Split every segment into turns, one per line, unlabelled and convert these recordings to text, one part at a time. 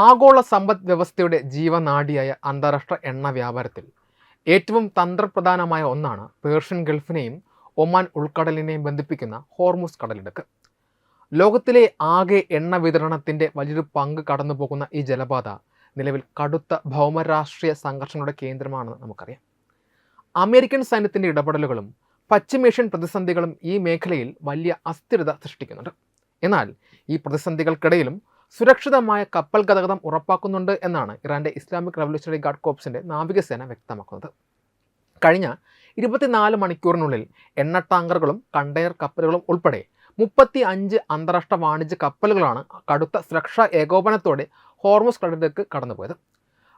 ആഗോള സമ്പദ് വ്യവസ്ഥയുടെ ജീവനാഡിയായ അന്താരാഷ്ട്ര എണ്ണ വ്യാപാരത്തിൽ ഏറ്റവും തന്ത്രപ്രധാനമായ ഒന്നാണ് പേർഷ്യൻ ഗൾഫിനെയും ഒമാൻ ഉൾക്കടലിനെയും ബന്ധിപ്പിക്കുന്ന ഹോർമുസ് കടലിടുക്ക്. ലോകത്തിലെ ആകെ എണ്ണ വിതരണത്തിൻ്റെ വലിയൊരു പങ്ക് കടന്നുപോകുന്ന ഈ ജലപാത നിലവിൽ കടുത്ത ഭൗമരാഷ്ട്രീയ സംഘർഷങ്ങളുടെ കേന്ദ്രമാണെന്ന് നമുക്കറിയാം. അമേരിക്കൻ സൈന്യത്തിൻ്റെ ഇടപെടലുകളും പശ്ചിമേഷ്യൻ പ്രതിസന്ധികളും ഈ മേഖലയിൽ വലിയ അസ്ഥിരത സൃഷ്ടിക്കുന്നുണ്ട്. എന്നാൽ ഈ പ്രതിസന്ധികൾക്കിടയിലും സുരക്ഷിതമായ കപ്പൽ ഗതാഗതം ഉറപ്പാക്കുന്നുണ്ട് എന്നാണ് ഇറാൻ്റെ ഇസ്ലാമിക് റവല്യൂഷണറി ഗാർഡ് കോർപ്സിൻ്റെ നാവികസേന വ്യക്തമാക്കുന്നത്. കഴിഞ്ഞ 24 മണിക്കൂറിനുള്ളിൽ എണ്ണ ടാങ്കറുകളും കണ്ടെയ്നർ കപ്പലുകളും ഉൾപ്പെടെ 35 അന്താരാഷ്ട്ര വാണിജ്യ കപ്പലുകളാണ് കടുത്ത സുരക്ഷാ ഏകോപനത്തോടെ ഹോർമുസ് കടലിലേക്ക് കടന്നുപോയത്.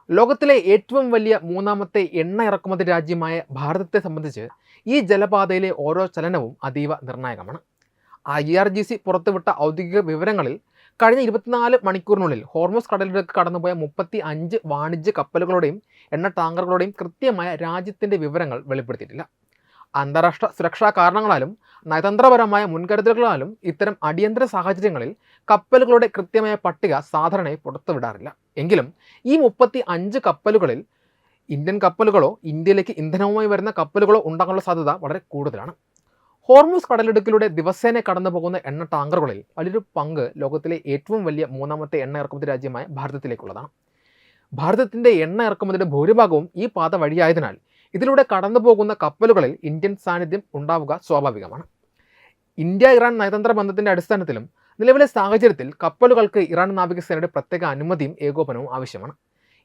ലോകത്തിലെ ഏറ്റവും വലിയ മൂന്നാമത്തെ എണ്ണ ഇറക്കുമതി രാജ്യമായ ഭാരതത്തെ സംബന്ധിച്ച് ഈ ജലപാതയിലെ ഓരോ ചലനവും അതീവ നിർണായകമാണ്. IRGC പുറത്തുവിട്ട ഔദ്യോഗിക വിവരങ്ങളിൽ കഴിഞ്ഞ 24 മണിക്കൂറിനുള്ളിൽ ഹോർമുസ് കടലിലേക്ക് കടന്നുപോയ 35 വാണിജ്യ കപ്പലുകളുടെയും എണ്ണ ടാങ്കറുകളുടെയും കൃത്യമായ രാജ്യത്തിൻ്റെ വിവരങ്ങൾ വെളിപ്പെടുത്തിയിട്ടില്ല. അന്താരാഷ്ട്ര സുരക്ഷാ കാരണങ്ങളാലും നയതന്ത്രപരമായ മുൻകരുതലുകളാലും ഇത്തരം അടിയന്തര സാഹചര്യങ്ങളിൽ കപ്പലുകളുടെ കൃത്യമായ പട്ടിക സാധാരണയായി പുറത്തുവിടാറില്ല. എങ്കിലും ഈ 35 കപ്പലുകളിൽ ഇന്ത്യൻ കപ്പലുകളോ ഇന്ത്യയിലേക്ക് ഇന്ധനവുമായി വരുന്ന കപ്പലുകളോ ഉണ്ടാകാനുള്ള സാധ്യത വളരെ കൂടുതലാണ്. ഹോർമുസ് കടലിടുക്കിലൂടെ ദിവസേന കടന്നു പോകുന്ന എണ്ണ ടാങ്കറുകളിൽ വലിയൊരു പങ്ക് ലോകത്തിലെ ഏറ്റവും വലിയ മൂന്നാമത്തെ എണ്ണ ഇറക്കുമതി രാജ്യമായ ഭാരതത്തിലേക്കുള്ളതാണ്. ഭാരതത്തിൻ്റെ എണ്ണ ഇറക്കുമതിയുടെ ഭൂരിഭാഗവും ഈ പാത വഴിയായതിനാൽ ഇതിലൂടെ കടന്നു പോകുന്ന കപ്പലുകളിൽ ഇന്ത്യൻ സാന്നിധ്യം ഉണ്ടാവുക സ്വാഭാവികമാണ്. ഇന്ത്യ ഇറാൻ നയതന്ത്ര ബന്ധത്തിൻ്റെ അടിസ്ഥാനത്തിലും നിലവിലെ സാഹചര്യത്തിൽ കപ്പലുകൾക്ക് ഇറാൻ നാവികസേനയുടെ പ്രത്യേക അനുമതിയും ഏകോപനവും ആവശ്യമാണ്.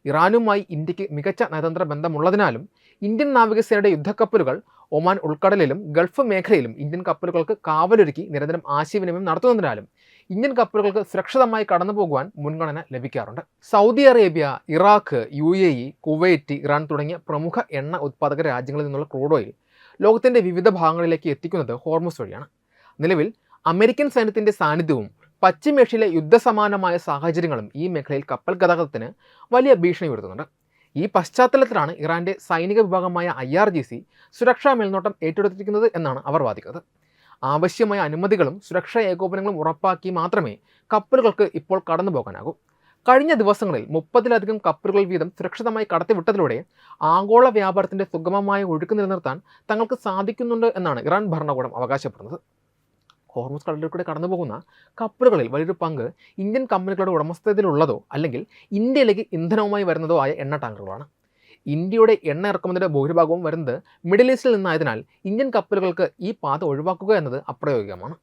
ഇറാനുമായി ഇന്ത്യക്ക് മികച്ച നയതന്ത്ര ബന്ധമുള്ളതിനാലും ഇന്ത്യൻ നാവികസേനയുടെ യുദ്ധക്കപ്പലുകൾ ഒമാൻ ഉൾക്കടലിലും ഗൾഫ് മേഖലയിലും ഇന്ത്യൻ കപ്പലുകൾക്ക് കാവലൊരുക്കി നിരന്തരം ആശയവിനിമയം നടത്തുന്നതിനാലും ഇന്ത്യൻ കപ്പലുകൾക്ക് സുരക്ഷിതമായി കടന്നുപോകുവാൻ മുൻഗണന ലഭിക്കാറുണ്ട്. Saudi Arabia, Iraq, UAE, Kuwait, Iran തുടങ്ങിയ പ്രമുഖ എണ്ണ ഉത്പാദക രാജ്യങ്ങളിൽ നിന്നുള്ള ക്രൂഡ് ഓയിൽ ലോകത്തിൻ്റെ വിവിധ ഭാഗങ്ങളിലേക്ക് എത്തിക്കുന്നത് ഹോർമുസ് വഴിയാണ്. നിലവിൽ അമേരിക്കൻ സൈന്യത്തിൻ്റെ സാന്നിധ്യവും പശ്ചിമേഷ്യയിലെ യുദ്ധസമാനമായ സാഹചര്യങ്ങളും ഈ മേഖലയിൽ കപ്പൽ ഗതാഗതത്തിന് വലിയ ഭീഷണി ഉയർത്തുന്നുണ്ട്. ഈ പശ്ചാത്തലത്തിലാണ് ഇറാൻ്റെ സൈനിക വിഭാഗമായ IRGC സുരക്ഷാ മേൽനോട്ടം ഏറ്റെടുത്തിരിക്കുന്നത് എന്നാണ് അവർ വാദിക്കുന്നത്. ആവശ്യമായ അനുമതികളും സുരക്ഷാ ഏകോപനങ്ങളും ഉറപ്പാക്കി മാത്രമേ കപ്പലുകൾക്ക് ഇപ്പോൾ കടന്നു പോകാനാകൂ. കഴിഞ്ഞ ദിവസങ്ങളിൽ 30-ലധികം കപ്പലുകൾ വീതം സുരക്ഷിതമായി കടത്തിവിട്ടതിലൂടെ ആഗോള വ്യാപാരത്തിൻ്റെ സുഗമമായ ഒഴുക്ക് നിലനിർത്താൻ തങ്ങൾക്ക് സാധിക്കുന്നുണ്ട് എന്നാണ് ഇറാൻ ഭരണകൂടം അവകാശപ്പെടുന്നത്. ഹോർമുസ് കടലിലൂടെ കടന്നു പോകുന്ന കപ്പലുകളിൽ വലിയൊരു പങ്ക് ഇന്ത്യൻ കമ്പനികളുടെ ഉടമസ്ഥതയിലുള്ളതോ അല്ലെങ്കിൽ ഇന്ത്യയിലേക്ക് ഇന്ധനവുമായി വരുന്നതോ ആയ എണ്ണ ടാങ്കറുകളാണ്. ഇന്ത്യയുടെ എണ്ണ ഇറക്കുമതിയുടെ ഭൂരിഭാഗവും വരുന്നത് മിഡിൽ ഈസ്റ്റിൽ നിന്നായതിനാൽ ഇന്ത്യൻ കപ്പലുകൾക്ക് ഈ പാത ഒഴിവാക്കുക എന്നത് അപ്രായോഗികമാണ്.